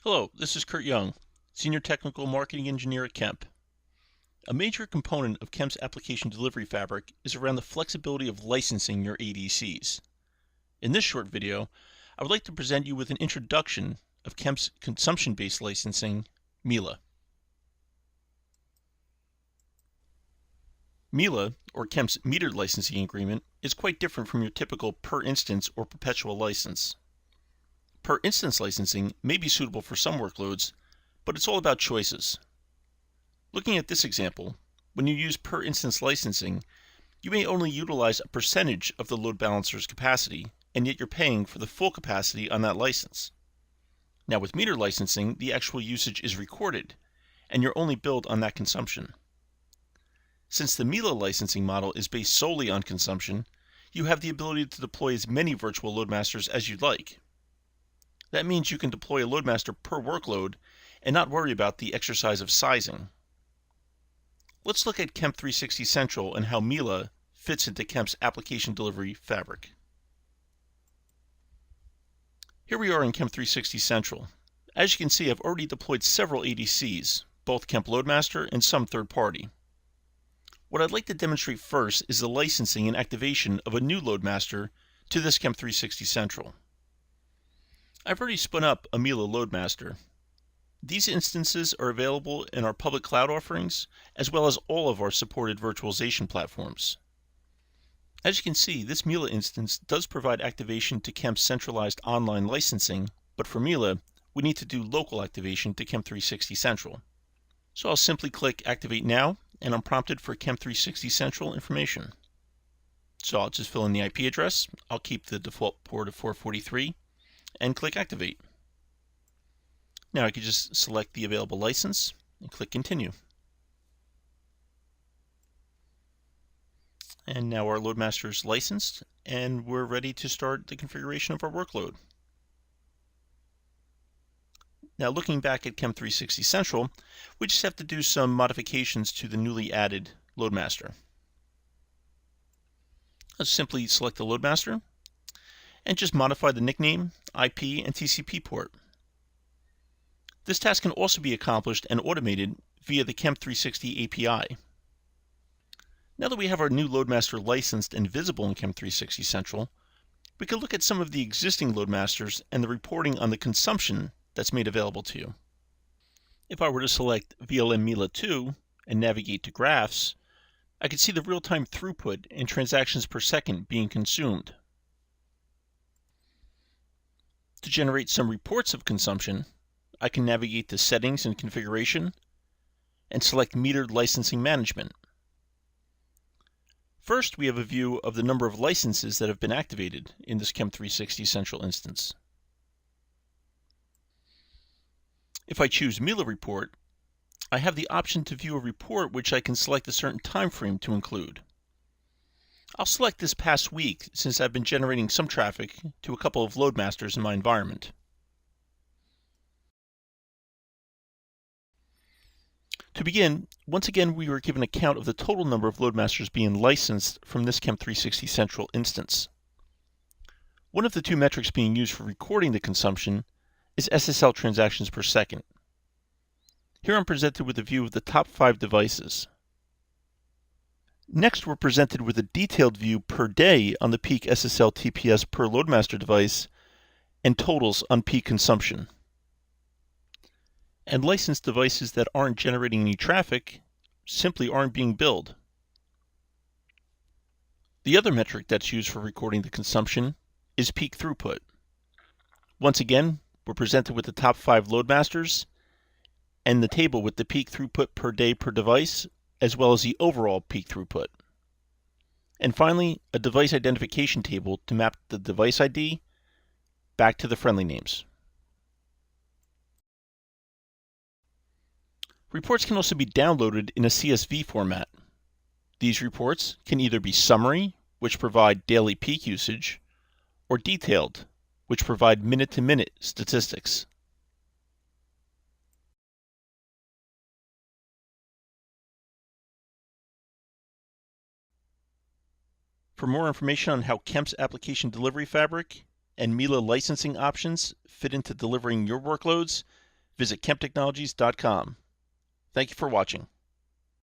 Hello, this is Kurt Young, Senior Technical Marketing Engineer at Kemp. A major component of Kemp's application delivery fabric is around the flexibility of licensing your ADCs. In this short video, I would like to present you with an introduction of Kemp's consumption-based licensing, MELA. MELA, or Kemp's Metered Licensing Agreement, is quite different from your typical per-instance or perpetual license. Per-instance licensing may be suitable for some workloads, but it's all about choices. Looking at this example, when you use per-instance licensing, you may only utilize a percentage of the load balancer's capacity, and yet you're paying for the full capacity on that license. Now with meter licensing, the actual usage is recorded, and you're only billed on that consumption. Since the MELA licensing model is based solely on consumption, you have the ability to deploy as many virtual LoadMasters as you'd like. That means you can deploy a LoadMaster per workload and not worry about the exercise of sizing. Let's look at Chem360 Central and how MELA fits into Kemp's application delivery fabric. Here we are in Chem360 Central. As you can see, I've already deployed several ADCs, both Kemp LoadMaster and some third-party. What I'd like to demonstrate first is the licensing and activation of a new LoadMaster to this Chem360 Central. I've already spun up a MELA LoadMaster. These instances are available in our public cloud offerings, as well as all of our supported virtualization platforms. As you can see, this MELA instance does provide activation to Kemp's centralized online licensing, but for MELA, we need to do local activation to Chem360 Central. So I'll simply click Activate Now, and I'm prompted for Chem360 Central information. So I'll just fill in the IP address. I'll keep the default port of 443, and click Activate. Now I could just select the available license and click Continue. And now our LoadMaster is licensed, and we're ready to start the configuration of our workload. Now looking back at Chem360 Central, we just have to do some modifications to the newly added LoadMaster. Let's simply select the LoadMaster and just modify the nickname, IP, and TCP port. This task can also be accomplished and automated via the Chem360 API. Now that we have our new LoadMaster licensed and visible in Chem360 Central, we can look at some of the existing LoadMasters and the reporting on the consumption that's made available to you. If I were to select VLM MELA 2 and navigate to Graphs, I can see the real-time throughput and transactions per second being consumed. To generate some reports of consumption, I can navigate to Settings and Configuration and select Metered Licensing Management. First, we have a view of the number of licenses that have been activated in this Chem360 Central instance. If I choose MELA Report, I have the option to view a report which I can select a certain time frame to include. I'll select this past week since I've been generating some traffic to a couple of LoadMasters in my environment. To begin, once again we were given a count of the total number of LoadMasters being licensed from this Chem360 Central instance. One of the two metrics being used for recording the consumption is SSL transactions per second. Here I'm presented with a view of the top 5 devices. Next, we're presented with a detailed view per day on the peak SSL TPS per LoadMaster device and totals on peak consumption. And licensed devices that aren't generating any traffic simply aren't being billed. The other metric that's used for recording the consumption is peak throughput. Once again, we're presented with the top 5 LoadMasters and the table with the peak throughput per day per device, as well as the overall peak throughput. And finally, a device identification table to map the device ID back to the friendly names. Reports can also be downloaded in a CSV format. These reports can either be summary, which provide daily peak usage, or detailed, which provide minute-to-minute statistics. For more information on how Kemp's application delivery fabric and MELA licensing options fit into delivering your workloads, visit kemptechnologies.com. Thank you for watching.